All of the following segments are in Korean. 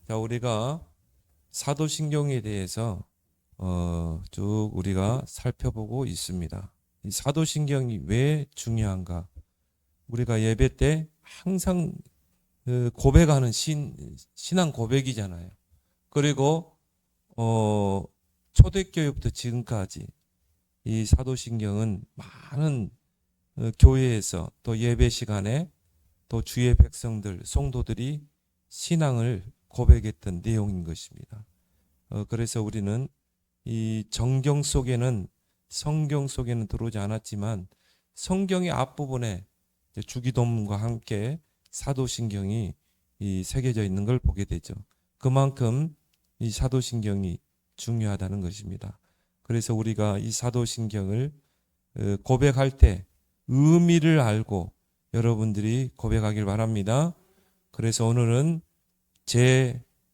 자, 우리가 사도신경에 대해서 쭉 우리가 살펴보고 있습니다. 이 사도신경이 왜 중요한가? 우리가 예배 때 항상 고백하는 신앙 고백이잖아요. 그리고 초대교회부터 지금까지 이 사도신경은 많은 교회에서 또 예배 시간에 또 주의 백성들, 성도들이 신앙을 고백했던 내용인 것입니다. 그래서 우리는 이 정경 속에는 성경 속에는 들어오지 않았지만 성경의 앞부분에 주기도문과 함께 사도신경이 새겨져 있는 걸 보게 되죠. 그만큼 이 사도신경이 중요하다는 것입니다. 그래서 우리가 이 사도신경을 고백할 때 의미를 알고 여러분들이 고백하길 바랍니다. 그래서 오늘은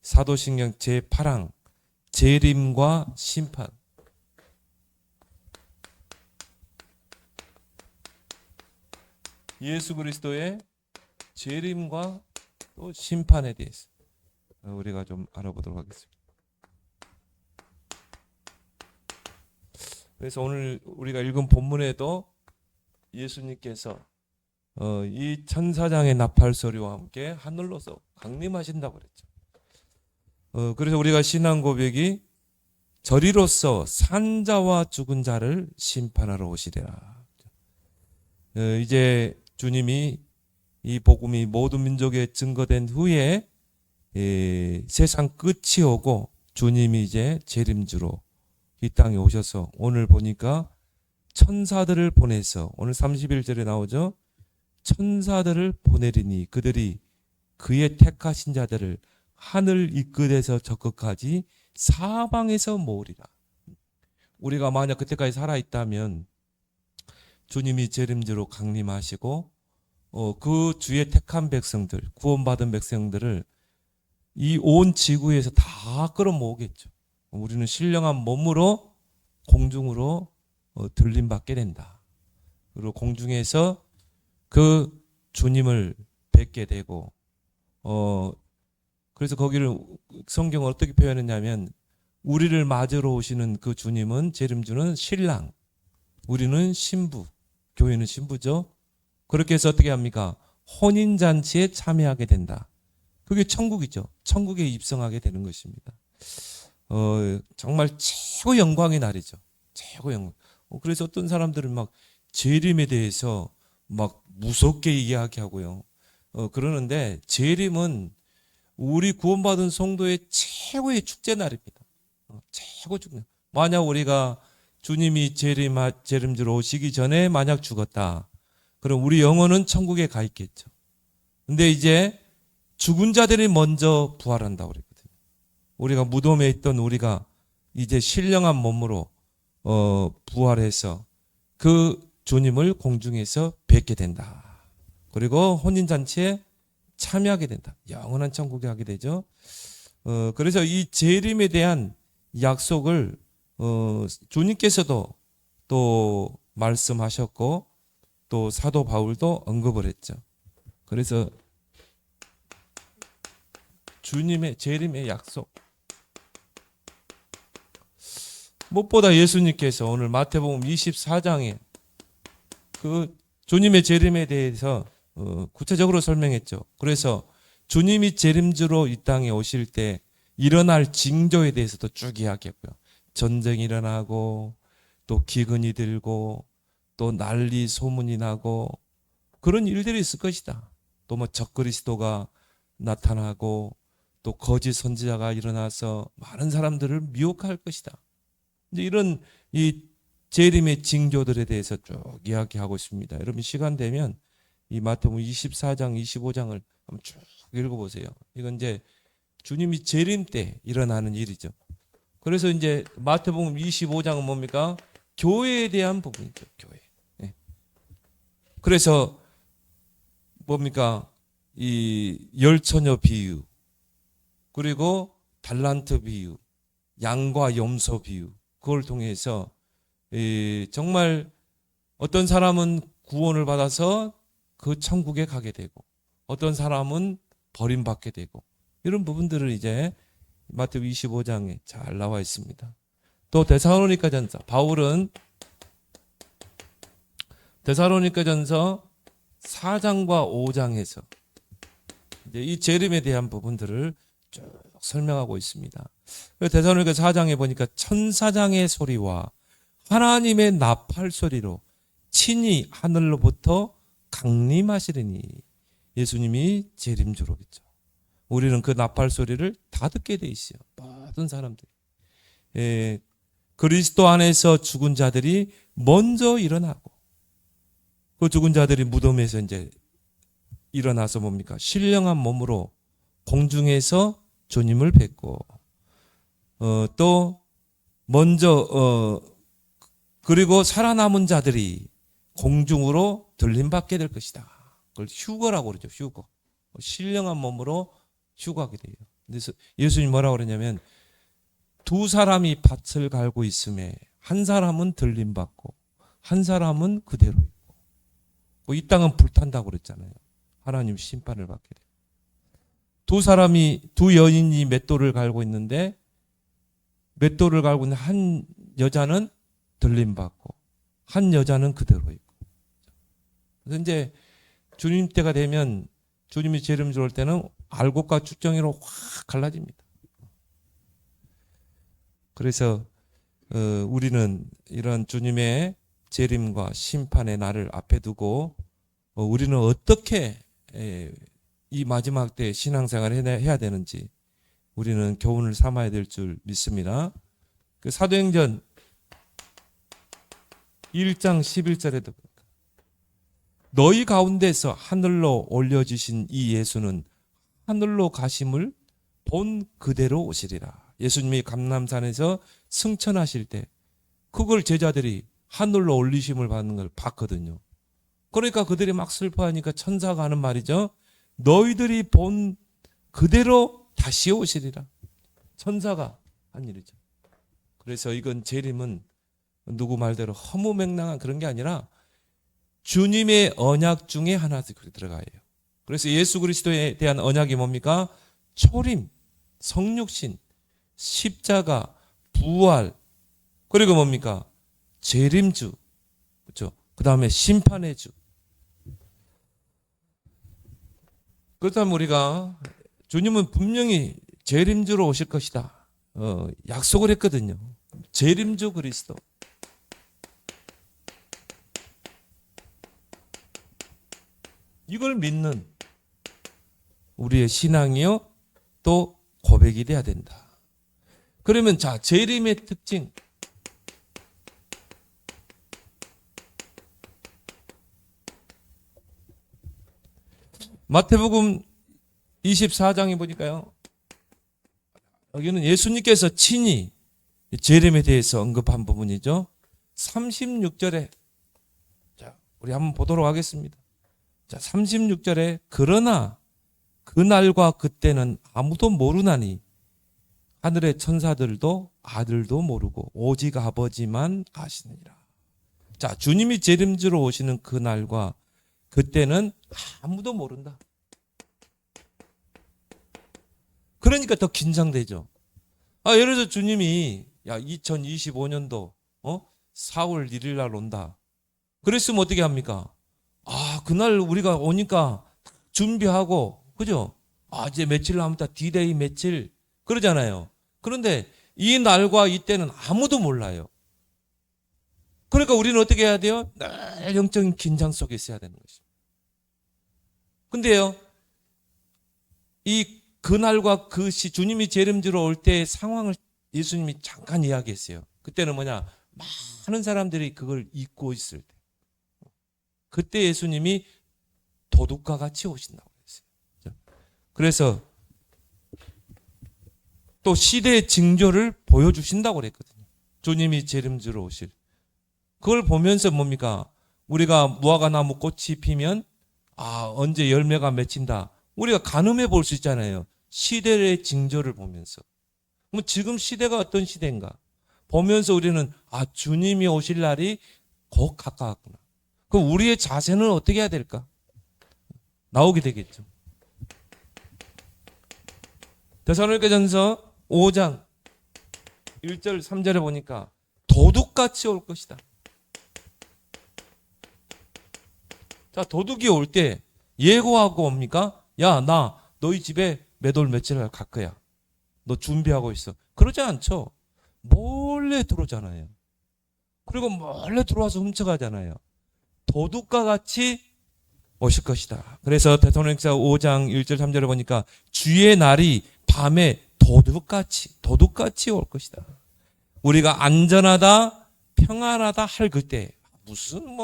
사도신경 제8항 재림과 심판. 예수 그리스도의 재림과 또 심판에 대해서 우리가 좀 알아보도록 하겠습니다. 그래서 오늘 우리가 읽은 본문에도 예수님께서 이 천사장의 나팔 소리와 함께 하늘로서 강림하신다고 그랬죠. 그래서 우리가 신앙 고백이 저리로서 산자와 죽은 자를 심판하러 오시리라. 이제 주님이 이 복음이 모든 민족에 증거된 후에 세상 끝이 오고 주님이 이제 재림주로 이 땅에 오셔서 오늘 보니까 천사들을 보내서 오늘 31절에 나오죠. 천사들을 보내리니 그들이 그의 택하신 자들을 하늘 이 끝에서 저 끝까지 사방에서 모으리라. 우리가 만약 그때까지 살아있다면 주님이 재림주로 강림하시고 그 주의 택한 백성들, 구원받은 백성들을 이 온 지구에서 다 끌어모으겠죠. 우리는 신령한 몸으로 공중으로 들림받게 된다. 그리고 공중에서 그 주님을 뵙게 되고 그래서 거기를 성경은 어떻게 표현했냐면 우리를 맞으러 오시는 그 주님은 재림주는 신랑, 우리는 신부, 교회는 신부죠. 그렇게 해서 어떻게 합니까? 혼인잔치에 참여하게 된다. 그게 천국이죠. 천국에 입성하게 되는 것입니다. 정말 최고 영광의 날이죠. 최고 영광. 그래서 어떤 사람들은 막 재림에 대해서 막 무섭게 이야기하고요. 그러는데 재림은 우리 구원받은 성도의 최고의 축제 날입니다. 최고 축제. 만약 우리가 주님이 재림주로 오시기 전에 만약 죽었다. 그럼 우리 영혼은 천국에 가 있겠죠. 근데 이제 죽은 자들이 먼저 부활한다고 그랬거든요. 우리가 무덤에 있던 우리가 이제 신령한 몸으로 부활해서 그 주님을 공중에서 뵙게 된다. 그리고 혼인잔치에 참여하게 된다. 영원한 천국에 가게 되죠. 그래서 이 재림에 대한 약속을 주님께서도 또 말씀하셨고 또 사도 바울도 언급을 했죠. 그래서 주님의 재림의 약속. 무엇보다 예수님께서 오늘 마태복음 24장에 그 주님의 재림에 대해서 구체적으로 설명했죠. 그래서 주님이 재림주로 이 땅에 오실 때 일어날 징조에 대해서도 쭉 이야기했고요. 전쟁이 일어나고 또 기근이 들고 또 난리 소문이 나고 그런 일들이 있을 것이다. 또 뭐 적그리스도가 나타나고 또 거짓 선지자가 일어나서 많은 사람들을 미혹할 것이다. 이제 이런 이 재림의 징조들에 대해서 쭉 이야기하고 있습니다. 여러분 시간 되면 이 마태복음 24장, 25장을 한번 쭉 읽어보세요. 이건 이제 주님이 재림 때 일어나는 일이죠. 그래서 이제 마태복음 25장은 뭡니까? 교회에 대한 부분이죠. 교회. 네. 그래서 뭡니까? 이 열처녀 비유, 그리고 달란트 비유, 양과 염소 비유, 그걸 통해서 정말 어떤 사람은 구원을 받아서 그 천국에 가게 되고 어떤 사람은 버림받게 되고 이런 부분들을 이제 마태복음 25장에 잘 나와 있습니다. 또 데살로니가전서, 바울은 데살로니가전서 4장과 5장에서 이제 이 재림에 대한 부분들을 쭉 설명하고 있습니다. 데살로니가 4장에 보니까 천사장의 소리와 하나님의 나팔 소리로 친히 하늘로부터 강림하시리니, 예수님이 재림주로 그죠. 우리는 그 나팔 소리를 다 듣게 돼 있어요. 모든 사람들이. 그리스도 안에서 죽은 자들이 먼저 일어나고, 그 죽은 자들이 무덤에서 이제 일어나서 뭡니까? 신령한 몸으로 공중에서 주님을 뵙고, 또 먼저 그리고 살아남은 자들이 공중으로 들림받게 될 것이다. 그걸 휴거라고 그러죠. 휴거. 신령한 몸으로 휴거하게 돼요. 그래서 예수님이 뭐라고 그러냐면, 두 사람이 밭을 갈고 있음에 한 사람은 들림받고 한 사람은 그대로 있고, 이 땅은 불탄다고 그랬잖아요. 하나님 심판을 받게 돼요. 두 여인이 맷돌을 갈고 있는데, 맷돌을 갈고 있는 한 여자는 들림받고 한 여자는 그대로 있고. 그래서 이제 주님 때가 되면, 주님이 재림주로 올 때는 알곡과 쭉정이로 확 갈라집니다. 그래서 우리는 이런 주님의 재림과 심판의 날을 앞에 두고 우리는 어떻게 이 마지막 때 신앙생활을 해야 되는지 우리는 교훈을 삼아야 될 줄 믿습니다. 그 사도행전 1장 11절에도 너희 가운데서 하늘로 올려주신 이 예수는 하늘로 가심을 본 그대로 오시리라. 예수님이 감람산에서 승천하실 때 그걸 제자들이 하늘로 올리심을 받는 걸 봤거든요. 그러니까 그들이 막 슬퍼하니까 천사가 하는 말이죠. 너희들이 본 그대로 다시 오시리라. 천사가 한 일이죠. 그래서 이건 재림은 누구 말대로 허무맹랑한 그런 게 아니라 주님의 언약 중에 하나 들어가요. 그래서 예수 그리스도에 대한 언약이 뭡니까? 초림, 성육신, 십자가, 부활, 그리고 뭡니까? 재림주, 그렇죠? 그 다음에 심판의 주. 그렇다면 우리가 주님은 분명히 재림주로 오실 것이다. 약속을 했거든요. 재림주 그리스도. 이걸 믿는 우리의 신앙이요, 또 고백이 돼야 된다. 그러면 자, 재림의 특징. 마태복음 24장에 보니까요, 여기는 예수님께서 친히 재림에 대해서 언급한 부분이죠. 36절에, 자, 우리 한번 보도록 하겠습니다. 자, 36절에 그러나 그날과 그때는 아무도 모르나니 하늘의 천사들도 아들도 모르고 오직 아버지만 아시느니라. 자, 주님이 재림주로 오시는 그날과 그때는 아무도 모른다. 그러니까 더 긴장되죠. 예를 들어 주님이 2025년도 4월 1일 날 온다. 그랬으면 어떻게 합니까? 그날 우리가 오니까 준비하고, 그죠? 이제 며칠 남았다. D-Day 며칠. 그러잖아요. 그런데 이 날과 이때는 아무도 몰라요. 그러니까 우리는 어떻게 해야 돼요? 늘 영적인 긴장 속에 있어야 되는 것입니다. 근데요, 이 그날과 그 시, 주님이 재림주로 올 때의 상황을 예수님이 잠깐 이야기했어요. 그때는 뭐냐? 많은 사람들이 그걸 잊고 있을 때. 그때 예수님이 도둑과 같이 오신다고 했어요. 그래서 또 시대의 징조를 보여주신다고 그랬거든요. 주님이 재림주로 오실. 그걸 보면서 뭡니까? 우리가 무화과나무 꽃이 피면 언제 열매가 맺힌다. 우리가 가늠해 볼 수 있잖아요. 시대의 징조를 보면서. 지금 시대가 어떤 시대인가? 보면서 우리는 주님이 오실 날이 곧 가까웠구나. 그럼 우리의 자세는 어떻게 해야 될까? 나오게 되겠죠. 데살로니가전서 5장 1절 3절에 보니까 도둑같이 올 것이다. 자, 도둑이 올 때 예고하고 옵니까? 야, 나 너희 집에 몇 월 며칠 갈 거야. 너 준비하고 있어. 그러지 않죠. 몰래 들어오잖아요. 그리고 몰래 들어와서 훔쳐가잖아요. 도둑과 같이 오실 것이다. 그래서 데살로니가서 5장 1절 3절에 보니까 주의 날이 밤에 도둑같이 올 것이다. 우리가 안전하다, 평안하다 할 그때 무슨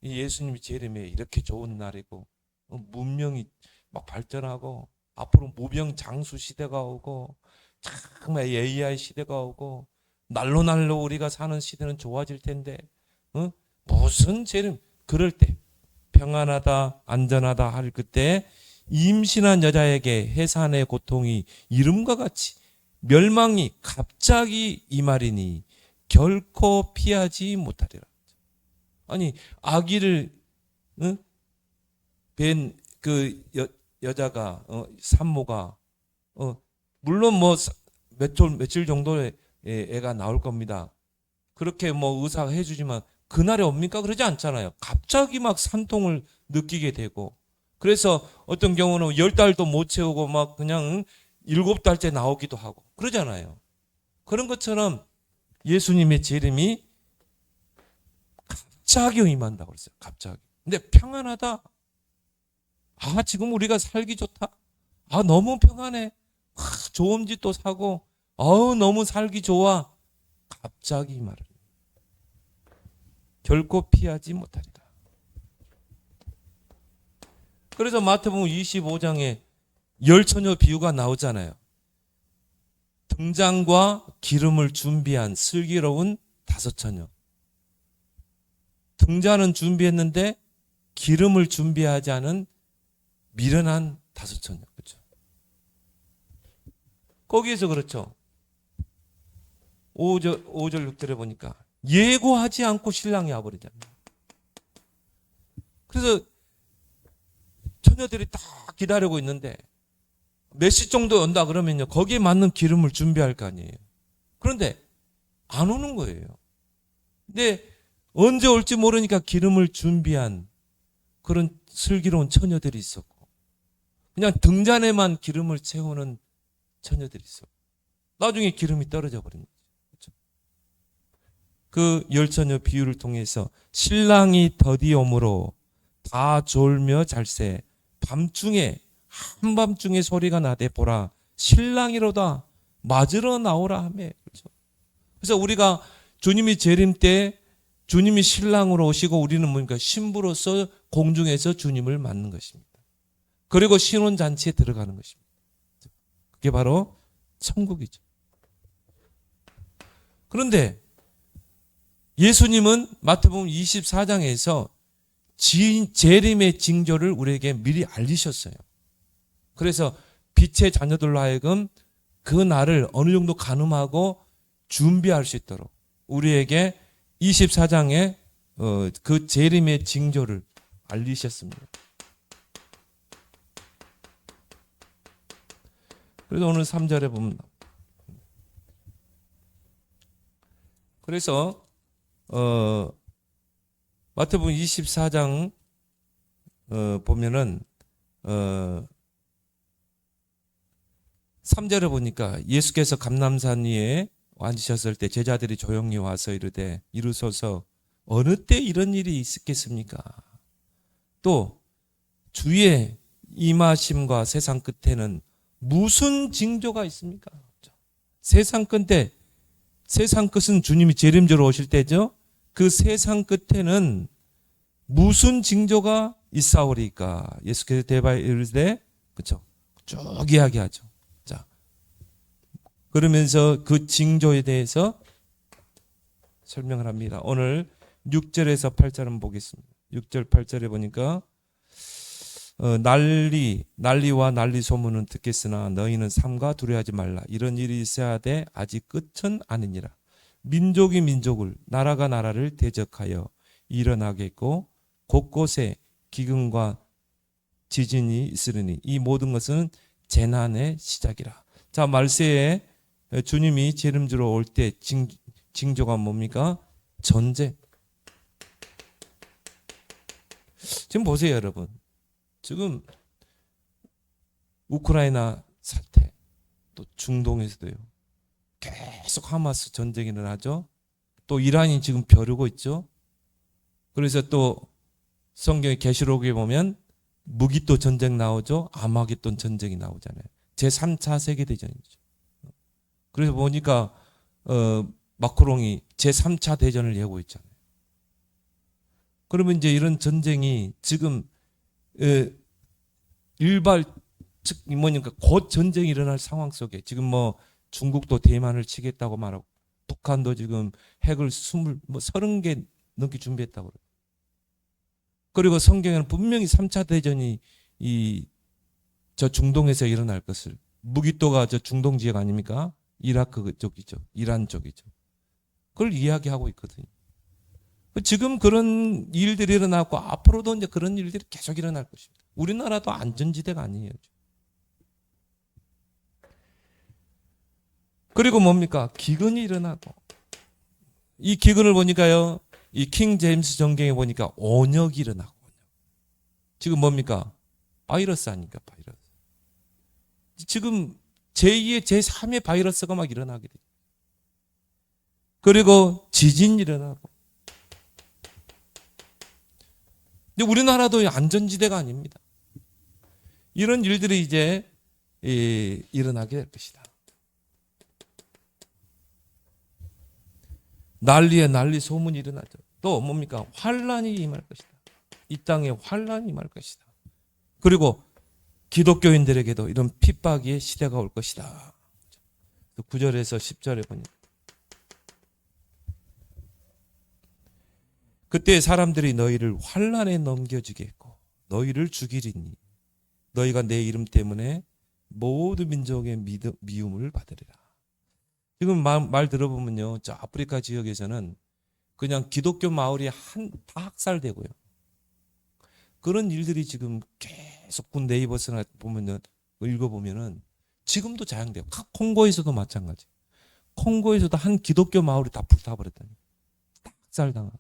예수님이 재림에 이렇게 좋은 날이고 문명이 막 발전하고 앞으로 무병장수 시대가 오고 정말 AI 시대가 오고 날로 우리가 사는 시대는 좋아질 텐데 무슨 재림 그럴 때 평안하다 안전하다 할 그때 임신한 여자에게 해산의 고통이 이름과 같이 멸망이 갑자기 임하리니 결코 피하지 못하리라. 아니 아기를 뵌 그 여자가 산모가 물론 며칠 정도의 애가 나올 겁니다. 그렇게 의사가 해주지만 그날에 옵니까? 그러지 않잖아요. 갑자기 막 산통을 느끼게 되고 그래서 어떤 경우는 10달도 못 채우고 막 그냥 7달째 나오기도 하고 그러잖아요. 그런 것처럼 예수님의 재림이 갑자기 임한다고 그랬어요. 갑자기. 근데 평안하다. 지금 우리가 살기 좋다. 너무 평안해. 좋은 집도 사고 너무 살기 좋아. 갑자기 말을 결코 피하지 못하리라. 그래서 마태복음 25장에 열처녀 비유가 나오잖아요. 등잔과 기름을 준비한 슬기로운 5처녀. 등잔은 준비했는데 기름을 준비하지 않은 미련한 5처녀. 그렇죠? 거기에서 그렇죠. 5절 6절에 보니까 예고하지 않고 신랑이 와버리잖아요. 그래서 처녀들이 다 기다리고 있는데 몇 시 정도 온다 그러면요. 거기에 맞는 기름을 준비할 거 아니에요. 그런데 안 오는 거예요. 근데 언제 올지 모르니까 기름을 준비한 그런 슬기로운 처녀들이 있었고 그냥 등잔에만 기름을 채우는 처녀들이 있었고 나중에 기름이 떨어져 버린 거죠. 그렇죠? 그 열처녀 비유를 통해서 신랑이 더디 오므로 다 졸며 잘새 밤중에 한밤중에 소리가 나되 보라 신랑이로다 맞으러 나오라 하며. 그렇죠? 그래서 우리가 주님이 재림 때 주님이 신랑으로 오시고 우리는 뭡니까? 신부로서 공중에서 주님을 맞는 것입니다. 그리고 신혼잔치에 들어가는 것입니다. 그게 바로 천국이죠. 그런데 예수님은 마태복음 24장에서 재림의 징조를 우리에게 미리 알리셨어요. 그래서 빛의 자녀들로 하여금 그 날을 어느 정도 가늠하고 준비할 수 있도록 우리에게 24장에 그 재림의 징조를 알리셨습니다. 그래서 오늘 3절에 보면 그래서 마태복음 24장 보면은 3절에 보니까 예수께서 감람산 위에 앉으셨을 때 제자들이 조용히 와서 이르되 이루소서 어느 때 이런 일이 있겠습니까? 또 주의 임하심과 세상 끝에는 무슨 징조가 있습니까? 세상 끝에 세상 끝은 주님이 재림주로 오실 때죠. 그 세상 끝에는 무슨 징조가 있사오리까? 예수께서 대답하여 이르되 그렇죠. 쭉 이야기하죠. 자, 그러면서 그 징조에 대해서 설명을 합니다. 오늘 6절에서 8절 한번 보겠습니다. 6절 8절에 보니까 난리와 난리 소문은 듣겠으나 너희는 삼가 두려워하지 말라. 이런 일이 있어야 돼. 아직 끝은 아니니라. 민족이 민족을 나라가 나라를 대적하여 일어나겠고 곳곳에 기근과 지진이 있으리니 이 모든 것은 재난의 시작이라. 자, 말세에 주님이 재림주로 올 때 징조가 뭡니까? 전쟁. 지금 보세요, 여러분. 지금 우크라이나 사태, 또 중동에서도요. 계속 하마스 전쟁이 일어나죠. 또 이란이 지금 벼르고 있죠. 그래서 또 성경의 계시록에 보면 무기또 전쟁 나오죠. 아마겟돈 전쟁이 나오잖아요. 제3차 세계대전이죠. 그래서 보니까 마크롱이 제3차 대전을 예고 있잖아요. 그러면 이제 이런 전쟁이 지금 일발 즉 뭐니까 곧 전쟁이 일어날 상황 속에 지금 뭐 중국도 대만을 치겠다고 말하고 북한도 지금 핵을 30개 넘게 준비했다고 그래요. 그리고 성경에는 분명히 3차 대전이 저 중동에서 일어날 것을, 무기또가 저 중동 지역 아닙니까? 이라크 쪽이죠. 이란 쪽이죠. 그걸 이야기하고 있거든요. 지금 그런 일들이 일어나고 앞으로도 이제 그런 일들이 계속 일어날 것입니다. 우리나라도 안전지대가 아니에요. 그리고 뭡니까? 기근이 일어나고, 이 기근을 보니까요, 이 킹 제임스 정경에 보니까 온역이 일어나고, 지금 뭡니까? 바이러스 아닙니까? 바이러스. 지금 제2의 제3의 바이러스가 막 일어나게 돼요. 그리고 지진이 일어나고. 근데 우리나라도 안전지대가 아닙니다. 이런 일들이 이제 일어나게 될 것이다. 난리에 난리 소문이 일어나죠. 또 뭡니까? 환란이 임할 것이다. 이 땅에 환란이 임할 것이다. 그리고 기독교인들에게도 이런 핍박의 시대가 올 것이다. 9절에서 10절에 보니까 그때 사람들이 너희를 환란에 넘겨주겠고 너희를 죽이리니 너희가 내 이름 때문에 모든 민족의 미움을 받으리라. 지금 말 들어보면요, 저 아프리카 지역에서는 그냥 기독교 마을이 다 학살되고요. 그런 일들이 지금 계속 군 네이버스나 보면은 읽어보면은 지금도 자행돼요. 콩고에서도 마찬가지. 콩고에서도 한 기독교 마을이 다 불타버렸다니. 다 학살당하고.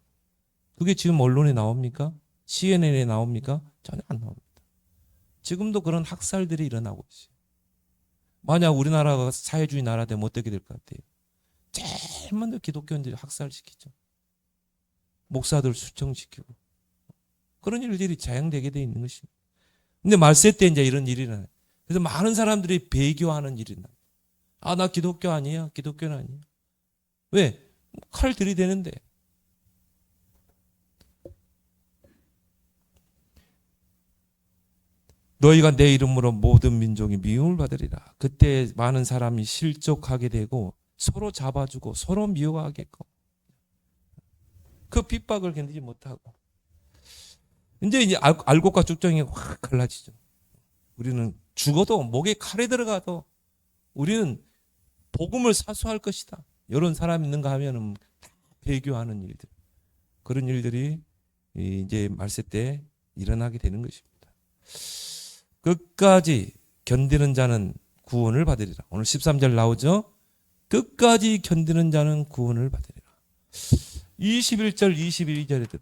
그게 지금 언론에 나옵니까? CNN에 나옵니까? 전혀 안 나옵니다. 지금도 그런 학살들이 일어나고 있어요. 만약 우리나라가 사회주의 나라 되면 어떻게 될 것 같아요? 제일 먼저 기독교인들이 학살시키죠. 목사들 수청시키고. 그런 일들이 자행되게 돼 있는 것입니다. 근데 말세 때 이제 이런 일이 일어나요. 그래서 많은 사람들이 배교하는 일이 일어나요. 아, 나 기독교 아니야. 기독교는 아니야. 왜? 칼 들이대는데. 너희가 내 이름으로 모든 민족이 미움을 받으리라. 그때 많은 사람이 실족하게 되고 서로 잡아주고 서로 미워하겠고 그 핍박을 견디지 못하고 이제 알곡과 쭉정이 확 갈라지죠. 우리는 죽어도 목에 칼에 들어가도 우리는 복음을 사수할 것이다. 이런 사람 있는가 하면은 배교하는 일들, 그런 일들이 이제 말세 때 일어나게 되는 것입니다. 끝까지 견디는 자는 구원을 받으리라. 오늘 13절 나오죠? 끝까지 견디는 자는 구원을 받으리라. 21절, 22절에도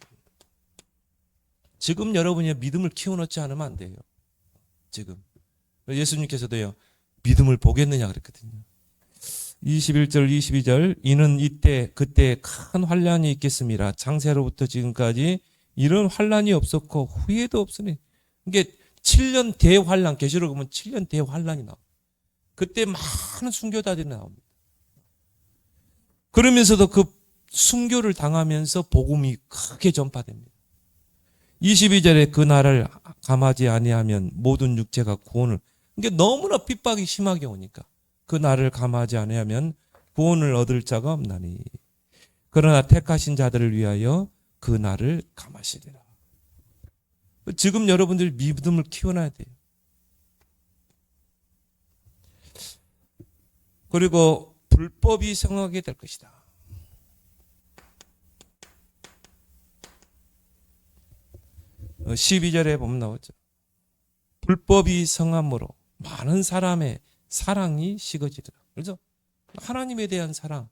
지금 여러분이 믿음을 키워놓지 않으면 안 돼요. 지금 예수님께서도요, 믿음을 보겠느냐 그랬거든요. 21절, 22절, 이는 이때 그때 큰 환란이 있겠습니다. 창세로부터 지금까지 이런 환란이 없었고 후에도 없으니, 이게 7년 대환란, 계시록 보면 7년 대환란이 나옵니다. 그때 많은 순교자들이 나옵니다. 그러면서도 그 순교를 당하면서 복음이 크게 전파됩니다. 22절에 그 날을 감하지 아니하면 모든 육체가 구원을, 이게 너무나 핍박이 심하게 오니까 그 날을 감하지 아니하면 구원을 얻을 자가 없나니 그러나 택하신 자들을 위하여 그 날을 감하시리라. 지금 여러분들 믿음을 키워놔야 돼요. 그리고 불법이 성하게 될 것이다. 12절에 보면 나오죠. 불법이 성함으로 많은 사람의 사랑이 식어지더라. 그래서 하나님에 대한 사랑,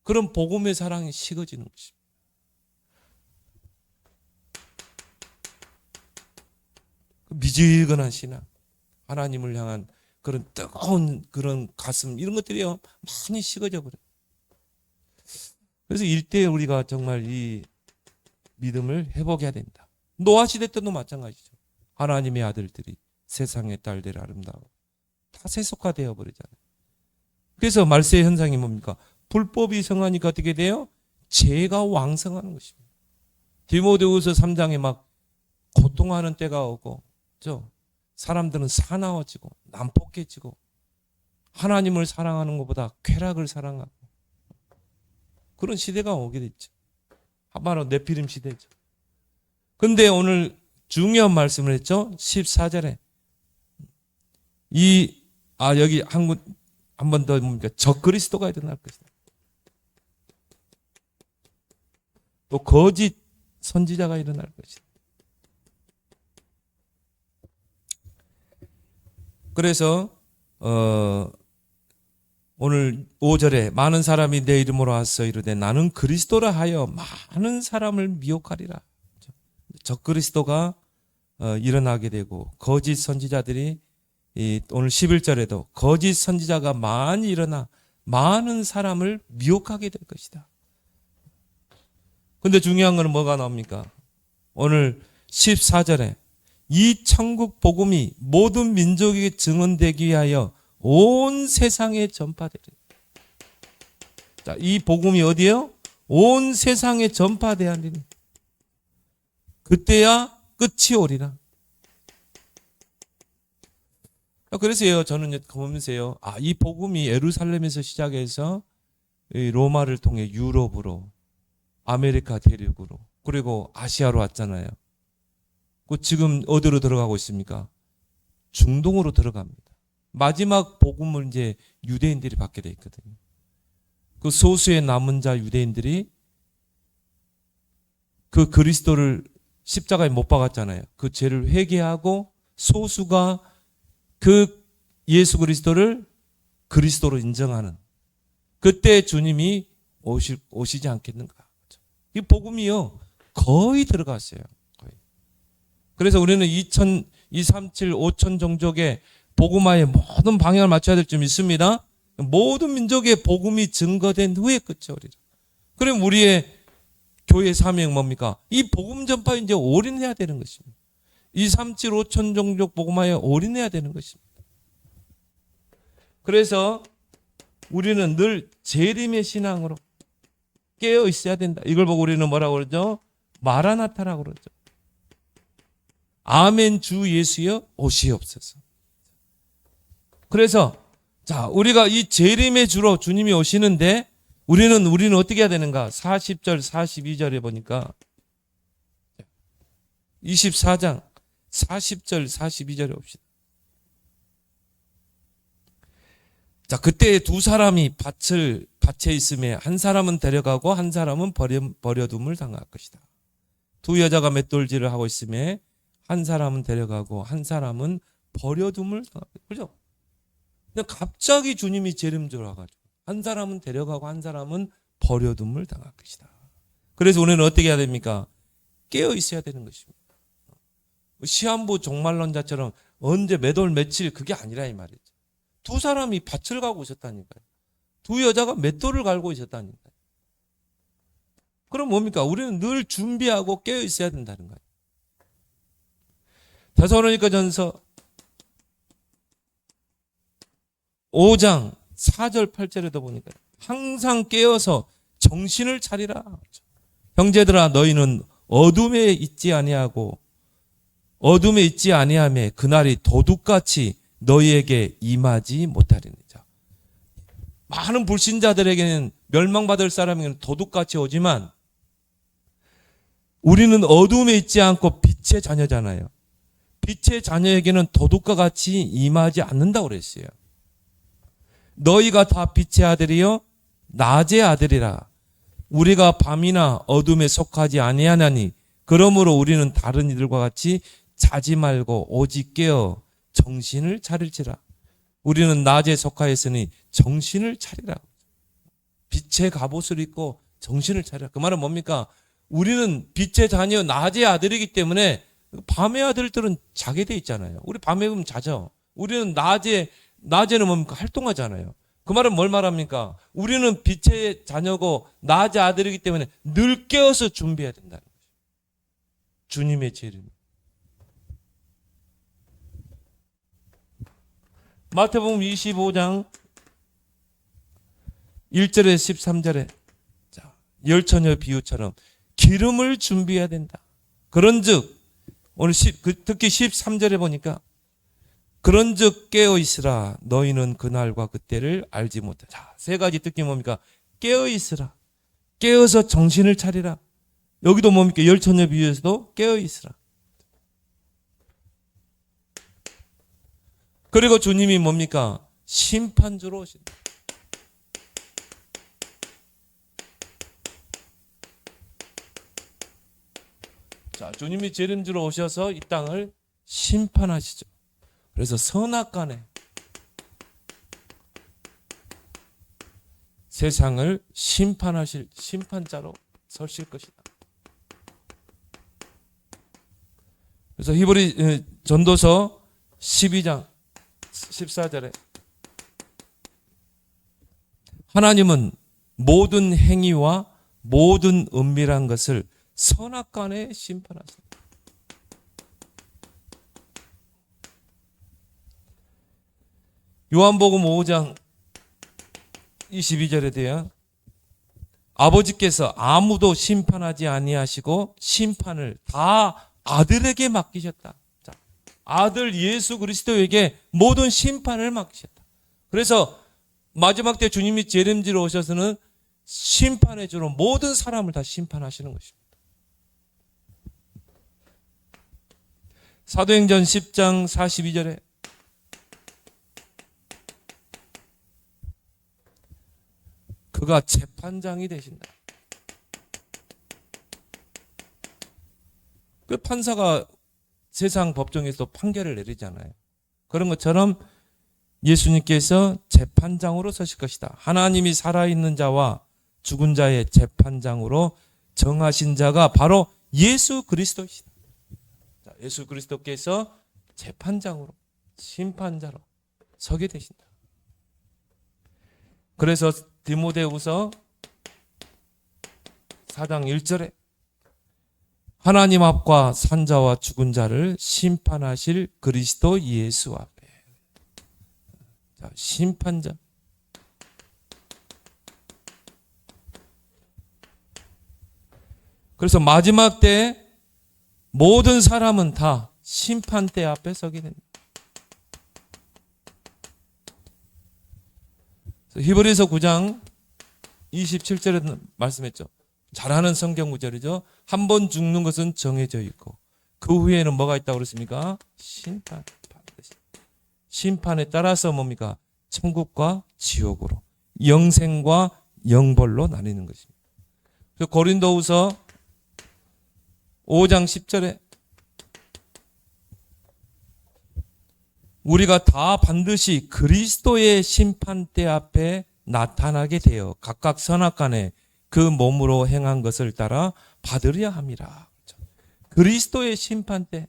그런 복음의 사랑이 식어지는 것입니다. 미지근한 신앙, 하나님을 향한 그런 뜨거운 그런 가슴, 이런 것들이요 많이 식어져 버려요. 그래서 일대에 우리가 정말 이 믿음을 회복해야 된다. 노아 시대 때도 마찬가지죠. 하나님의 아들들이 세상의 딸들이 아름다워 다 세속화되어 버리잖아요. 그래서 말세의 현상이 뭡니까? 불법이 성하니까 어떻게 돼요? 죄가 왕성하는 것입니다. 디모데후서 3장에 막 고통하는 때가 오고, 그렇죠? 사람들은 사나워지고 난폭해지고 하나님을 사랑하는 것보다 쾌락을 사랑하고 그런 시대가 오게 됐죠. 바로 네피림 시대죠. 근데 오늘 중요한 말씀을 했죠. 14절에 여기 한 번 더 뭡니까? 적그리스도가 일어날 것이다. 또 거짓 선지자가 일어날 것이다. 그래서 오늘 5절에 많은 사람이 내 이름으로 와서 이르되 나는 그리스도라 하여 많은 사람을 미혹하리라. 적그리스도가 일어나게 되고 거짓 선지자들이 오늘 11절에도 거짓 선지자가 많이 일어나 많은 사람을 미혹하게 될 것이다. 근데 중요한 건 뭐가 나옵니까? 오늘 14절에 이 천국 복음이 모든 민족에게 증언되기 위하여 온 세상에 전파되리라. 자, 이 복음이 어디에요? 온 세상에 전파되어야 하리니 그때야 끝이 오리라. 그래서요, 저는 보면서요, 이 복음이 예루살렘에서 시작해서 로마를 통해 유럽으로, 아메리카 대륙으로, 그리고 아시아로 왔잖아요. 지금 어디로 들어가고 있습니까? 중동으로 들어갑니다. 마지막 복음을 이제 유대인들이 받게 돼 있거든요. 그 소수의 남은 자 유대인들이 그 그리스도를 십자가에 못 박았잖아요. 그 죄를 회개하고 소수가 그 예수 그리스도를 그리스도로 인정하는 그때 주님이 오시지 않겠는가. 이 복음이요 거의 들어갔어요. 거의. 그래서 우리는 237, 5천 종족의 복음화에 모든 방향을 맞춰야 될 점이 있습니다. 모든 민족의 복음이 증거된 후에 끝이 오리라. 그럼 우리의 교회 사명 뭡니까? 이 복음 전파에 이제 올인해야 되는 것입니다. 237, 5천 종족 복음화에 올인해야 되는 것입니다. 그래서 우리는 늘 재림의 신앙으로 깨어 있어야 된다. 이걸 보고 우리는 뭐라고 그러죠? 마라나타라고 그러죠. 아멘 주 예수여 오시옵소서. 그래서 자, 우리가 이 재림의 주로 주님이 오시는데 우리는 어떻게 해야 되는가? 40절, 42절에 보니까 24장 40절, 42절에 봅시다. 자, 그때 두 사람이 밭에 있음에 한 사람은 데려가고 한 사람은 버려둠을 당할 것이다. 두 여자가 맷돌질을 하고 있음에 한 사람은 데려가고 한 사람은 버려둠을 당할 것이다. 그죠? 근데 갑자기 주님이 재림주로 와가지고 한 사람은 데려가고 한 사람은 버려둠을 당할 것이다. 그래서 우리는 어떻게 해야 됩니까? 깨어 있어야 되는 것입니다. 시한부 종말론자처럼 언제 몇 월 며칠 그게 아니라 이 말이죠. 두 사람이 밭을 가고 있었다니까요. 두 여자가 맷돌을 갈고 있었다니까요. 그럼 뭡니까? 우리는 늘 준비하고 깨어 있어야 된다는 거예요. 데살로니가전서 5장 4절 8절에도 보니까 항상 깨어서 정신을 차리라. 형제들아 너희는 어둠에 있지 아니하고 어둠에 있지 아니하매 그날이 도둑같이 너희에게 임하지 못하리니. 많은 불신자들에게는 멸망받을 사람에게는 도둑같이 오지만 우리는 어둠에 있지 않고 빛의 자녀잖아요. 빛의 자녀에게는 도둑과 같이 임하지 않는다고 그랬어요. 너희가 다 빛의 아들이요 낮의 아들이라. 우리가 밤이나 어둠에 속하지 아니하나니 그러므로 우리는 다른 이들과 같이 자지 말고 오직 깨어 정신을 차릴지라. 우리는 낮에 속하였으니 정신을 차리라. 빛의 갑옷을 입고 정신을 차리라. 그 말은 뭡니까? 우리는 빛의 자녀, 낮의 아들이기 때문에 밤의 아들들은 자게 돼 있잖아요. 우리 밤에 그럼 자죠. 우리는 낮에는 뭡니까? 활동하잖아요. 그 말은 뭘 말합니까? 우리는 빛의 자녀고 낮의 아들이기 때문에 늘 깨어서 준비해야 된다는 거죠. 주님의 재림. 마태복음 25장 1절에 13절에 열처녀 비유처럼 기름을 준비해야 된다. 그런즉 오늘 특히 13절에 보니까 그런즉 깨어 있으라. 너희는 그날과 그때를 알지 못하다. 자, 세 가지 특징이 뭡니까? 깨어 있으라. 깨어서 정신을 차리라. 여기도 뭡니까? 열처녀 비유에서도 깨어 있으라. 그리고 주님이 뭡니까? 심판주로 오신다. 자, 주님이 재림주로 오셔서 이 땅을 심판하시죠. 그래서 선악간에 세상을 심판하실 심판자로 서실 것이다. 그래서 히브리 전도서 12장 14절에 하나님은 모든 행위와 모든 은밀한 것을 선악간에 심판하신다. 요한복음 5장 22절에 대한 아버지께서 아무도 심판하지 아니하시고 심판을 다 아들에게 맡기셨다. 자, 아들 예수 그리스도에게 모든 심판을 맡기셨다. 그래서 마지막 때 주님이 재림지로 오셔서는 심판의 주로 모든 사람을 다 심판하시는 것입니다. 사도행전 10장 42절에 그가 재판장이 되신다. 그 판사가 세상 법정에서 판결을 내리잖아요. 그런 것처럼 예수님께서 재판장으로 서실 것이다. 하나님이 살아있는 자와 죽은 자의 재판장으로 정하신 자가 바로 예수 그리스도이시다. 예수 그리스도께서 재판장으로, 심판자로 서게 되신다. 그래서 디모데후서 4장 1절에 하나님 앞과 산자와 죽은 자를 심판하실 그리스도 예수 앞에. 자, 심판자. 그래서 마지막 때 모든 사람은 다 심판대 앞에 서게 됩니다. 히브리서 9장 27절에 말씀했죠. 잘하는 성경 구절이죠. 한 번 죽는 것은 정해져 있고 그 후에는 뭐가 있다고 그랬습니까? 심판. 심판에 따라서 뭡니까? 천국과 지옥으로, 영생과 영벌로 나뉘는 것입니다. 그래서 고린도후서 5장 10절에 우리가 다 반드시 그리스도의 심판대 앞에 나타나게 되어 각각 선악간에 그 몸으로 행한 것을 따라 받으려 함이라. 그리스도의 심판대.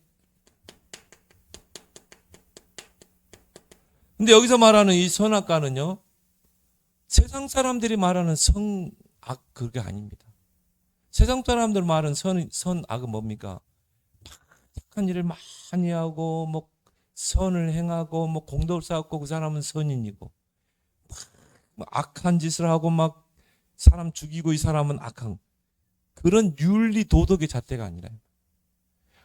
근데 여기서 말하는 이 선악간은요, 세상 사람들이 말하는 선악 그게 아닙니다. 세상 사람들 말하는 선악은 뭡니까? 착한 일을 많이 하고 뭐 선을 행하고 뭐 공덕을 쌓고 그 사람은 선인이고 막 악한 짓을 하고 막 사람 죽이고 이 사람은 악한 그런 윤리 도덕의 잣대가 아니라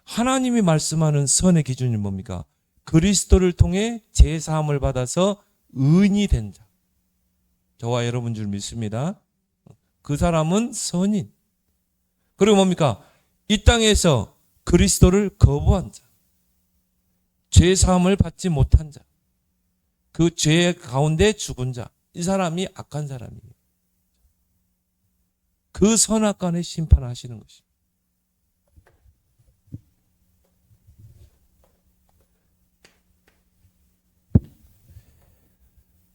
하나님이 말씀하는 선의 기준이 뭡니까? 그리스도를 통해 제사함을 받아서 의인이 된 자. 저와 여러분 줄 믿습니다. 그 사람은 선인. 그리고 뭡니까? 이 땅에서 그리스도를 거부한 자. 죄사함을 받지 못한 자. 그 죄 가운데 죽은 자. 이 사람이 악한 사람이에요. 그 선악간에 심판하시는 것입니다.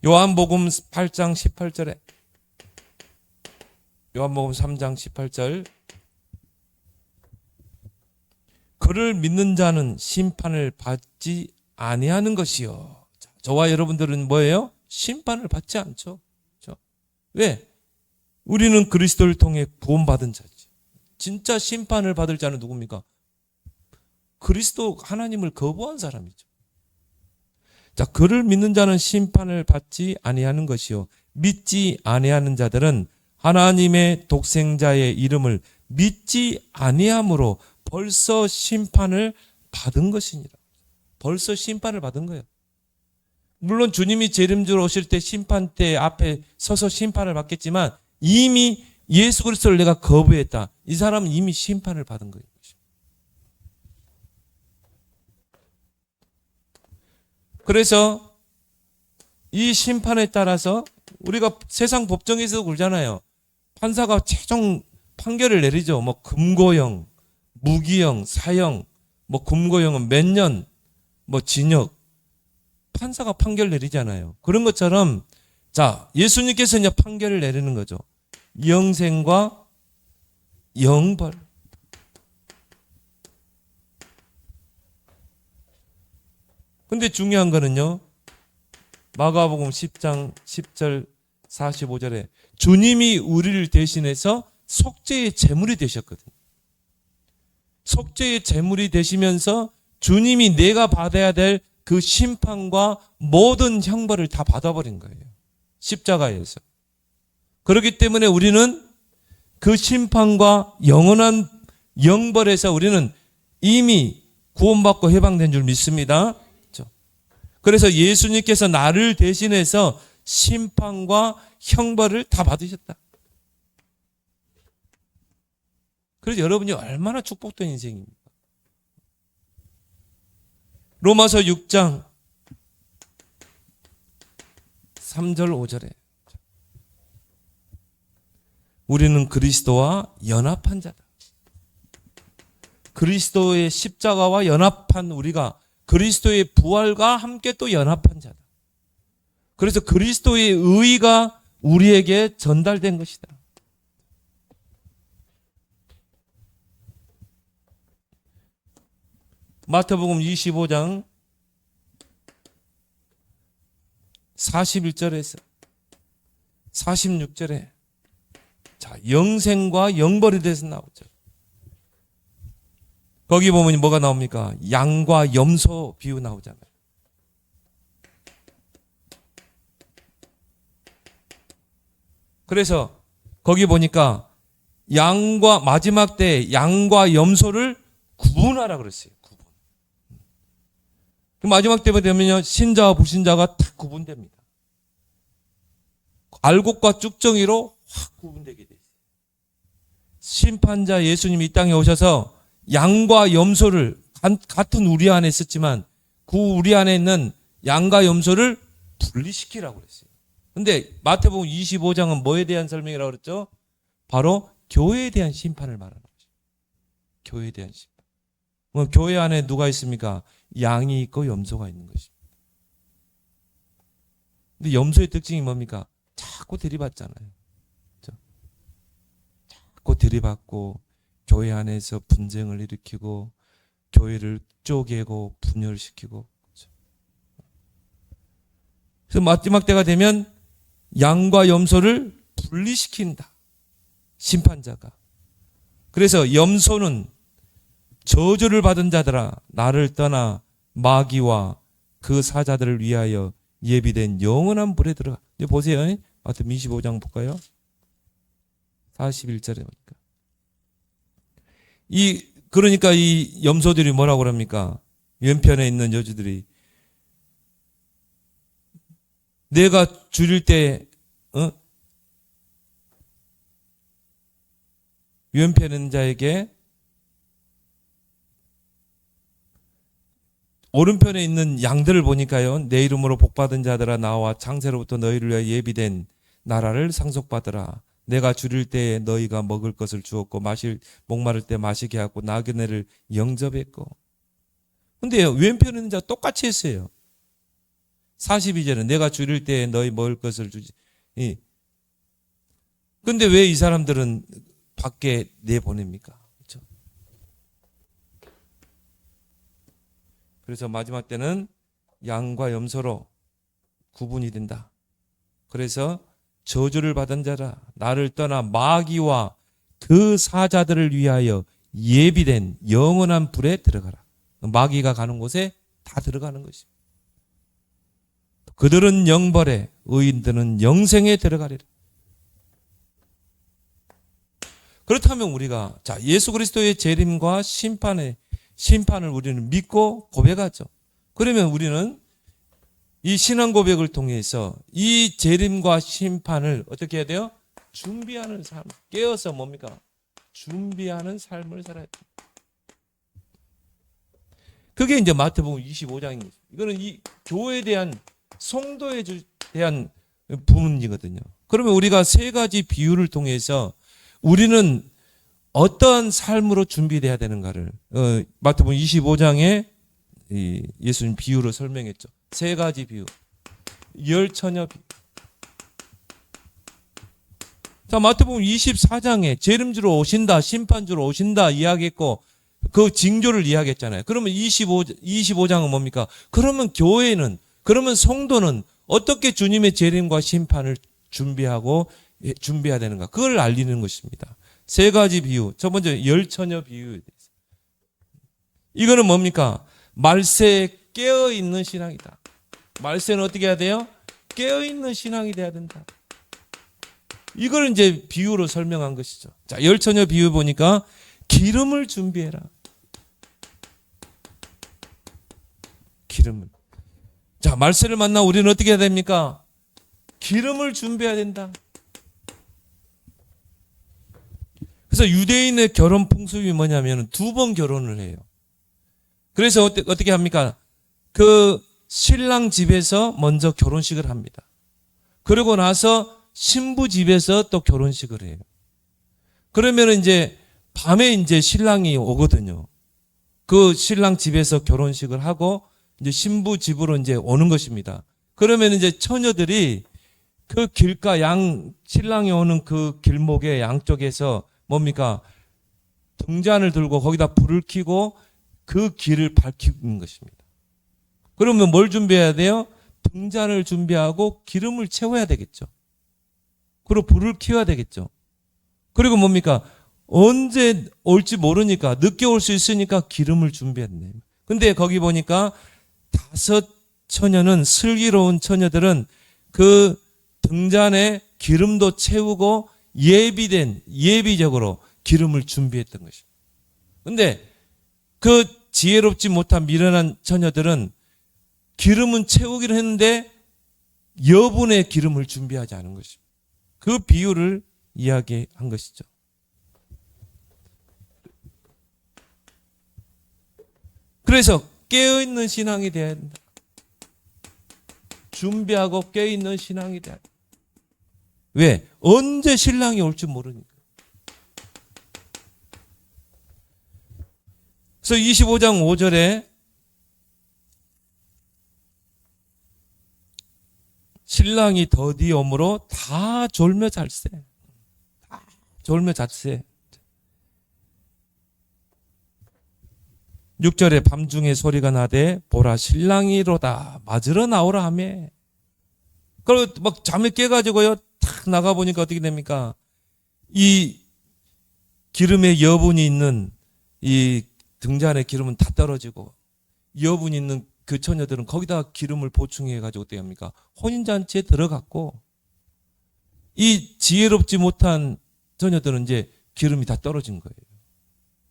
요한복음 8장 18절에 요한복음 3장 18절 그를 믿는 자는 심판을 받지 아니하는 것이요. 저와 여러분들은 뭐예요? 심판을 받지 않죠. 그렇죠? 왜? 우리는 그리스도를 통해 구원받은 자지. 진짜 심판을 받을 자는 누굽니까? 그리스도 하나님을 거부한 사람이죠. 자, 그를 믿는 자는 심판을 받지 아니하는 것이요. 믿지 아니하는 자들은 하나님의 독생자의 이름을 믿지 아니함으로 벌써 심판을 받은 것이니라. 벌써 심판을 받은 거예요. 물론 주님이 재림주로 오실 때 심판대 앞에 서서 심판을 받겠지만 이미 예수 그리스도를 내가 거부했다. 이 사람은 이미 심판을 받은 거예요. 그래서 이 심판에 따라서 우리가 세상 법정에서 그러잖아요. 판사가 최종 판결을 내리죠. 뭐 금고형, 무기형, 사형, 뭐 금고형은 몇 년, 뭐 징역. 판사가 판결 내리잖아요. 그런 것처럼 자, 예수님께서 이제 판결을 내리는 거죠. 영생과 영벌. 근데 중요한 거는요. 마가복음 10장 10절 45절에 주님이 우리를 대신해서 속죄의 제물이 되셨거든요. 속죄의 제물이 되시면서 주님이 내가 받아야 될 그 심판과 모든 형벌을 다 받아버린 거예요. 십자가에서. 그렇기 때문에 우리는 그 심판과 영원한 영벌에서 우리는 이미 구원받고 해방된 줄 믿습니다. 그래서 예수님께서 나를 대신해서 심판과 형벌을 다 받으셨다. 그래서 여러분이 얼마나 축복된 인생입니까? 로마서 6장 3절 5절에 우리는 그리스도와 연합한 자다. 그리스도의 십자가와 연합한 우리가 그리스도의 부활과 함께 또 연합한 자다. 그래서 그리스도의 의의가 우리에게 전달된 것이다. 마태복음 25장 41절에서 46절에 자, 영생과 영벌에 대해서 나오죠. 거기 보면 뭐가 나옵니까? 양과 염소 비유 나오잖아요. 그래서 거기 보니까 양과 마지막 때 양과 염소를 구분하라 그랬어요. 구분. 마지막 때가 되면요 신자와 불신자가 딱 구분됩니다. 알곡과 쭉정이로 확 구분되게 돼요. 심판자 예수님이 이 땅에 오셔서 양과 염소를 같은 우리 안에 있었지만 그 우리 안에 있는 양과 염소를 분리시키라고 그랬어요. 근데 마태복음 25장은 뭐에 대한 설명이라고 그랬죠? 바로 교회에 대한 심판을 말하는 거죠. 교회에 대한 심판. 교회 안에 누가 있습니까? 양이 있고 염소가 있는 것입니다. 근데 염소의 특징이 뭡니까? 자꾸 들이받잖아요. 그렇죠? 자꾸 들이받고 교회 안에서 분쟁을 일으키고 교회를 쪼개고 분열시키고. 그렇죠? 그래서 마지막 때가 되면 양과 염소를 분리시킨다. 심판자가. 그래서 염소는 저주를 받은 자들아 나를 떠나 마귀와 그 사자들을 위하여 예비된 영원한 불에 들어가. 이제 보세요. 마태복음 25장 볼까요? 41절에 보니까. 그러니까 이 염소들이 뭐라고 그럽니까? 왼편에 있는 여주들이 내가 줄일 때 왼편에 있는 자에게 오른편에 있는 양들을 보니까요. 내 이름으로 복받은 자들아 나와 창세로부터 너희를 위하여 예비된 나라를 상속받으라. 내가 줄일 때에 너희가 먹을 것을 주었고 목마를 때 마시게 하고 나그네를 영접했고. 근데 왼편에 있는 자 똑같이 했어요. 42절은 내가 줄일 때에 너희 먹을 것을 주지. 근데 왜 이 사람들은 밖에 내보냅니까? 그렇죠? 그래서 마지막 때는 양과 염소로 구분이 된다. 그래서 저주를 받은 자라 나를 떠나 마귀와 그 사자들을 위하여 예비된 영원한 불에 들어가라. 마귀가 가는 곳에 다 들어가는 것입니다. 그들은 영벌에 의인들은 영생에 들어가리라. 그렇다면 우리가 자 예수 그리스도의 재림과 심판을 우리는 믿고 고백하죠. 그러면 우리는 이 신앙 고백을 통해서 이 재림과 심판을 어떻게 해야 돼요? 준비하는 삶. 깨어서 뭡니까? 준비하는 삶을 살아야 돼요. 그게 이제 마태복음 25장입니다. 이거는 이 교회에 대한 성도에 대한 부문이거든요. 그러면 우리가 세 가지 비유를 통해서 우리는 어떠한 삶으로 준비돼야 되는가를 마태복음 25장에 예수님 비유로 설명했죠. 세 가지 비유. 열처녀 비유. 자, 마태복음 24장에 재림주로 오신다, 심판주로 오신다 이야기했고 그 징조를 이야기했잖아요. 그러면 25장은 뭡니까? 그러면 교회는, 그러면 성도는 어떻게 주님의 재림과 심판을 준비해야 되는가? 그걸 알리는 것입니다. 세 가지 비유. 첫 번째 열처녀 비유에 대해서. 이거는 뭡니까? 말세에 깨어있는 신앙이다. 말세는 어떻게 해야 돼요? 깨어있는 신앙이 돼야 된다. 이걸 이제 비유로 설명한 것이죠. 자, 열처녀 비유 보니까 기름을 준비해라. 기름을. 자, 말세를 만나 우리는 어떻게 해야 됩니까? 기름을 준비해야 된다. 그래서 유대인의 결혼 풍습이 뭐냐면 두 번 결혼을 해요. 그래서 어떻게 합니까? 그 신랑 집에서 먼저 결혼식을 합니다. 그러고 나서 신부 집에서 또 결혼식을 해요. 그러면 이제 밤에 이제 신랑이 오거든요. 그 신랑 집에서 결혼식을 하고 이제 신부 집으로 이제 오는 것입니다. 그러면 이제 처녀들이 그 길가 신랑이 오는 그 길목의 양쪽에서 뭡니까? 등잔을 들고 거기다 불을 켜고 그 길을 밝히는 것입니다. 그러면 뭘 준비해야 돼요? 등잔을 준비하고 기름을 채워야 되겠죠. 그리고 불을 켜야 되겠죠. 그리고 뭡니까? 언제 올지 모르니까 늦게 올 수 있으니까 기름을 준비했네. 근데 거기 보니까 5 처녀는 슬기로운 처녀들은 그 등잔에 기름도 채우고 예비적으로 기름을 준비했던 것입니다. 근데 그 지혜롭지 못한 미련한 처녀들은 기름은 채우기로 했는데 여분의 기름을 준비하지 않은 것입니다. 그 비유를 이야기한 것이죠. 그래서 깨어있는 신앙이 되어야 된다. 준비하고 깨어있는 신앙이 되어야 된다. 왜? 언제 신랑이 올지 모르니까. 그래서 25장 5절에 신랑이 더디 오므로 다 졸며 잘세. 다 졸며 잘세. 6절에 밤중에 소리가 나되 보라 신랑이로다 맞으러 나오라 하며. 그리고 막 잠에 깨가지고요 탁 나가보니까 어떻게 됩니까? 이 기름에 여분이 있는 이 등잔에 기름은 다 떨어지고 여분이 있는 그 처녀들은 거기다 기름을 보충해가지고 어떻게 합니까? 혼인잔치에 들어갔고 이 지혜롭지 못한 처녀들은 이제 기름이 다 떨어진 거예요.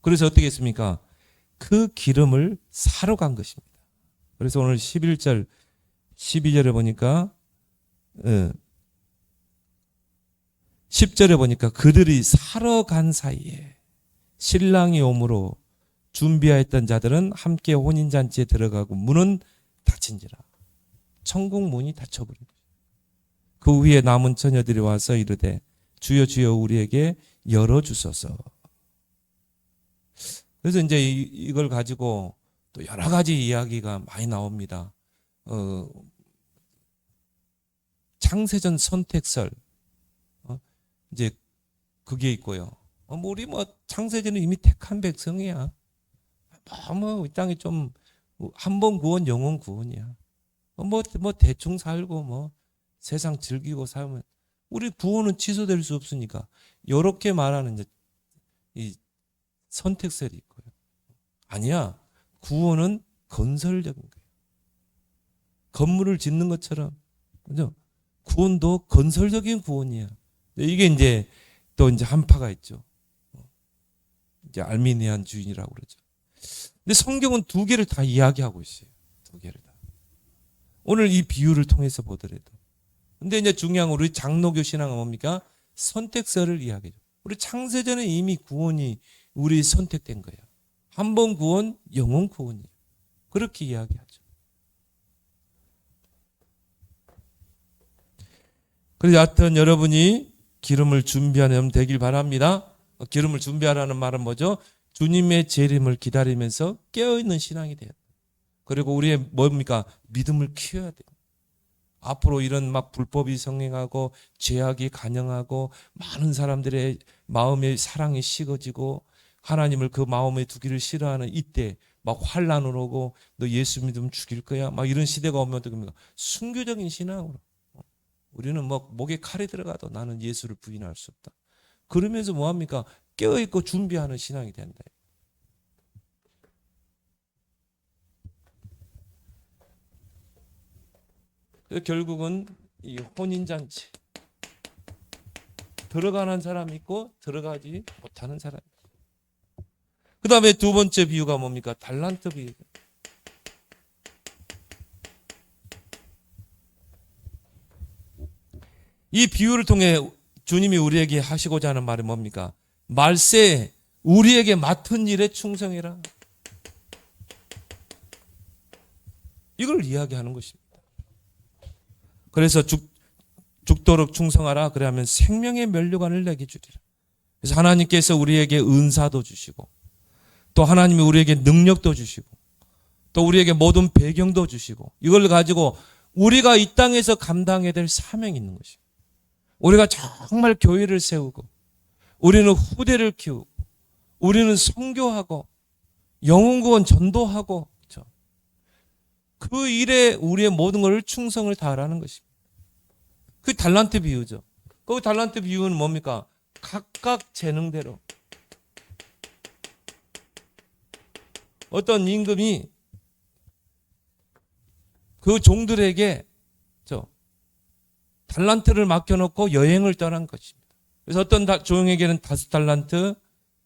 그래서 어떻게 했습니까? 그 기름을 사러 간 것입니다. 그래서 오늘 11절, 12절에 보니까 10절에 보니까 그들이 사러 간 사이에 신랑이 오므로 준비하였던 자들은 함께 혼인잔치에 들어가고 문은 닫힌지라. 천국 문이 닫혀버린 거예요. 그 후에 남은 처녀들이 와서 이르되 주여 주여 우리에게 열어주소서. 그래서 이제 이걸 가지고 또 여러 가지 이야기가 많이 나옵니다. 창세전 선택설 이제 그게 있고요. 우리 창세전은 이미 택한 백성이야. 이 땅에 좀 한 번 구원 영원 구원이야. 대충 살고 세상 즐기고 살면 우리 구원은 취소될 수 없으니까 이렇게 말하는 이제 이 선택설이 있고요. 아니야. 구원은 건설적인 거예요. 건물을 짓는 것처럼 그죠? 구원도 건설적인 구원이야. 이게 이제 또 이제 한파가 있죠. 이제 알미니안 주의라고 그러죠. 근데 성경은 두 개를 다 이야기하고 있어요. 두 개를 다. 오늘 이 비유를 통해서 보더라도. 근데 이제 중요한 우리 장로교 신앙은 뭡니까? 선택설을 이야기해요. 우리 창세전에 이미 구원이 우리 선택된 거예요. 한 번 구원, 영원 구원이에요. 그렇게 이야기하죠. 그래서 하여튼 여러분이 기름을 준비하면 되길 바랍니다. 기름을 준비하라는 말은 뭐죠? 주님의 재림을 기다리면서 깨어있는 신앙이 돼요. 그리고 우리의 뭡니까? 믿음을 키워야 돼요. 앞으로 이런 불법이 성행하고 죄악이 간영하고 많은 사람들의 마음의 사랑이 식어지고 하나님을 그 마음에 두기를 싫어하는 이때 환난으로 오고 너 예수 믿으면 죽일 거야 이런 시대가 오면 어떻게 합니까? 순교적인 신앙으로 우리는 목에 칼이 들어가도 나는 예수를 부인할 수 없다. 그러면서 뭐합니까? 깨어있고 준비하는 신앙이 된다. 결국은 이 혼인잔치 들어가는 사람이 있고 들어가지 못하는 사람이 있고. 그 다음에 두 번째 비유가 뭡니까? 달란트 비유. 이 비유를 통해 주님이 우리에게 하시고자 하는 말이 뭡니까? 말세 우리에게 맡은 일에 충성해라. 이걸 이야기하는 것입니다. 그래서 죽도록 충성하라. 그러면 생명의 면류관을 내게 주리라. 그래서 하나님께서 우리에게 은사도 주시고 또 하나님이 우리에게 능력도 주시고 또 우리에게 모든 배경도 주시고 이걸 가지고 우리가 이 땅에서 감당해야 될 사명이 있는 것입니다. 우리가 정말 교회를 세우고 우리는 후대를 키우고 우리는 선교하고 영혼구원 전도하고 그 일에 우리의 모든 것을 충성을 다하라는 것입니다. 그 달란트 비유죠. 그 달란트 비유는 뭡니까? 각각 재능대로 어떤 임금이 그 종들에게 달란트를 맡겨놓고 여행을 떠난 것입니다. 그래서 어떤 종에게는 5달란트,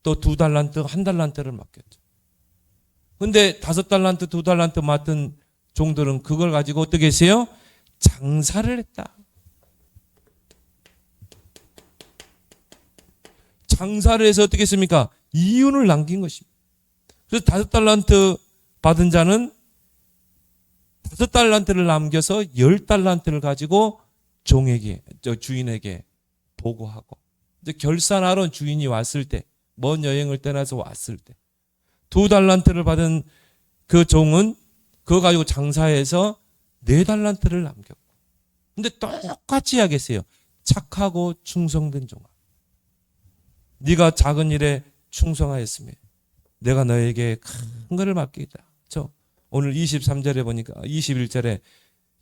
또 2달란트, 1달란트를 맡겼죠. 그런데 5달란트, 2달란트 맡은 종들은 그걸 가지고 어떻게 했어요? 장사를 했다. 장사를 해서 어떻게 했습니까? 이윤을 남긴 것입니다. 그래서 5달란트 받은 자는 5달란트를 남겨서 10달란트를 가지고 주인에게 보고하고 이제 결산하러 주인이 왔을 때, 먼 여행을 떠나서 왔을 때 2달란트를 받은 그 종은 그거 가지고 장사해서 4달란트를 남겼고. 근데 똑같이 하겠어요. 착하고 충성된 종아, 네가 작은 일에 충성하였으며 내가 너에게 큰 것을 맡기겠다. 오늘 23절에 보니까 21절에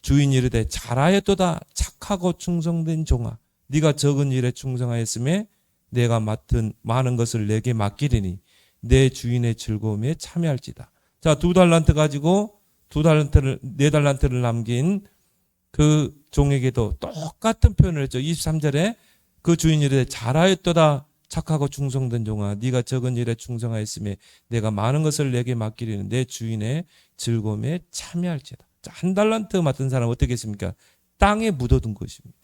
주인이 이르되 잘하였도다 착하고 충성된 종아, 네가 적은 일에 충성하였으며 내가 맡은 많은 것을 내게 맡기리니 내 주인의 즐거움에 참여할지다. 자, 2달란트 가지고 4달란트를 남긴 그 종에게도 똑같은 표현을 했죠. 23절에 그 주인이 이르되 잘하였도다 착하고 충성된 종아, 네가 적은 일에 충성하였으며 내가 많은 것을 내게 맡기리는 내 주인의 즐거움에 참여할지다. 자, 1달란트 맡은 사람은 어떻게 했습니까? 땅에 묻어둔 것입니다.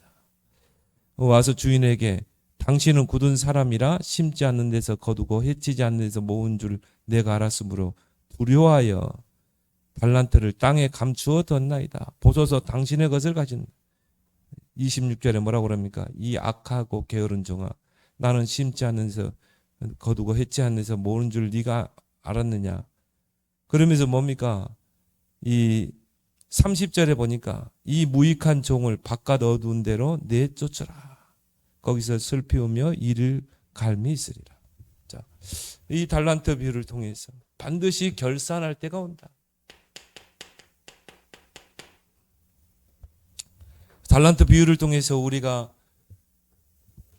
와서 주인에게 당신은 굳은 사람이라 심지 않는 데서 거두고 해치지 않는 데서 모은 줄 내가 알았으므로 두려워하여 달란트를 땅에 감추어 뒀나이다. 보소서 당신의 것을 가진. 26절에 뭐라고 그럽니까? 이 악하고 게으른 종아, 나는 심지 않는 데서 거두고 해치 않는 데서 모은 줄 네가 알았느냐. 그러면서 뭡니까? 이 30절에 보니까 이 무익한 종을 바깥 어두운 데로 내쫓으라. 거기서 슬피우며 이를 갈미 있으리라. 자, 이 달란트 비유를 통해서 반드시 결산할 때가 온다. 달란트 비유를 통해서 우리가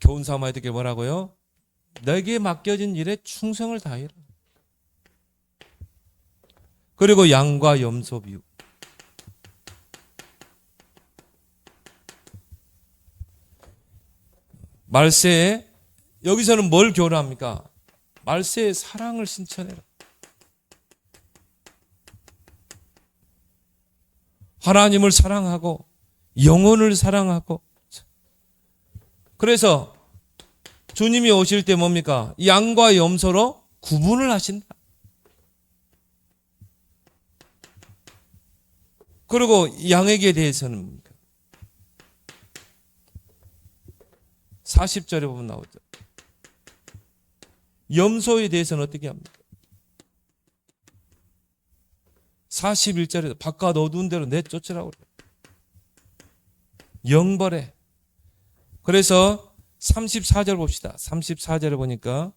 교훈 삼아야 될 게 뭐라고요? 내게 맡겨진 일에 충성을 다해라. 그리고 양과 염소 비유. 말세에 여기서는 뭘 교훈합니까? 말세에 사랑을 신천해라. 하나님을 사랑하고 영혼을 사랑하고. 그래서 주님이 오실 때 뭡니까? 양과 염소로 구분을 하신다. 그리고 양에게 대해서는 40절에 보면 나오죠. 염소에 대해서는 어떻게 합니까? 41절에 바깥 어두운 데로 내쫓으라고 그래요. 영벌에. 그래서 34절 봅시다. 34절에 보니까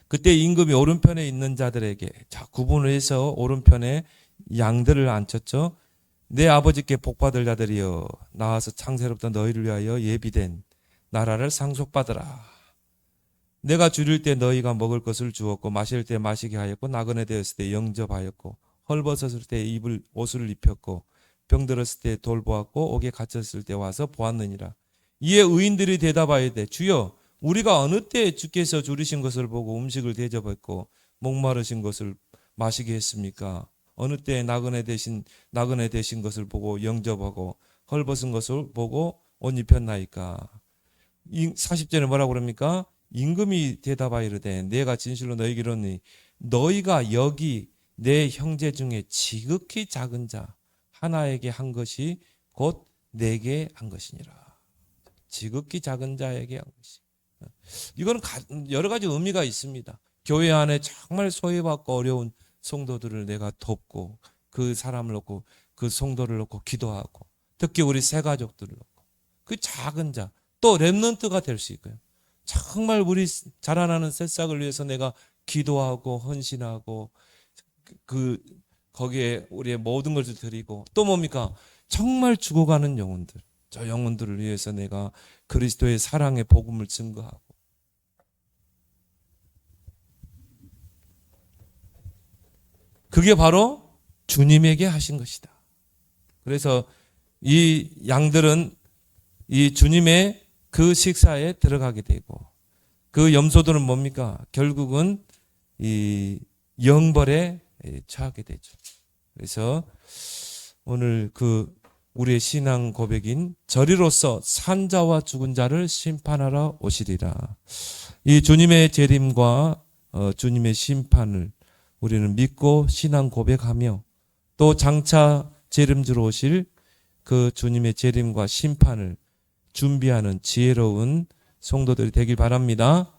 그때 임금이 오른편에 있는 자들에게 자 구분을 해서 오른편에 양들을 앉혔죠. 내 아버지께 복받을 자들이여 나와서 창세로부터 너희를 위하여 예비된 나라를 상속받으라. 내가 줄일 때 너희가 먹을 것을 주었고 마실 때 마시게 하였고 나그네 되었을 때 영접하였고 헐벗었을 때 입을 옷을 입혔고 병들었을 때 돌보았고 옥에 갇혔을 때 와서 보았느니라. 이에 의인들이 대답하여되 주여 우리가 어느 때 주께서 줄이신 것을 보고 음식을 대접했고 목마르신 것을 마시게 했습니까? 어느 때 나그네 되신 것을 보고 영접하고 헐벗은 것을 보고 옷 입혔나이까? 40절에 뭐라고 그럽니까? 임금이 대답하여 이르되 내가 진실로 너희에게 이르노니 너희가 여기 내 형제 중에 지극히 작은 자 하나에게 한 것이 곧 내게 한 것이니라. 지극히 작은 자에게 한 것이. 이거는 여러 가지 의미가 있습니다. 교회 안에 정말 소외받고 어려운 성도들을 내가 돕고 그 사람을 놓고 그 성도를 놓고 기도하고 특히 우리 새 가족들을 놓고 그 작은 자 또 렘넌트가 될 수 있고요. 정말 우리 자라나는 새싹을 위해서 내가 기도하고 헌신하고 거기에 우리의 모든 것을 드리고 또 뭡니까? 정말 죽어가는 영혼들. 저 영혼들을 위해서 내가 그리스도의 사랑의 복음을 증거하고 그게 바로 주님에게 하신 것이다. 그래서 이 양들은 이 주님의 그 식사에 들어가게 되고 그 염소들은 뭡니까? 결국은 이 영벌에 처하게 되죠. 그래서 오늘 우리의 신앙 고백인 저리로서 산 자와 죽은 자를 심판하러 오시리라. 이 주님의 재림과 주님의 심판을 우리는 믿고 신앙 고백하며 또 장차 재림주로 오실 그 주님의 재림과 심판을 준비하는 지혜로운 성도들이 되길 바랍니다.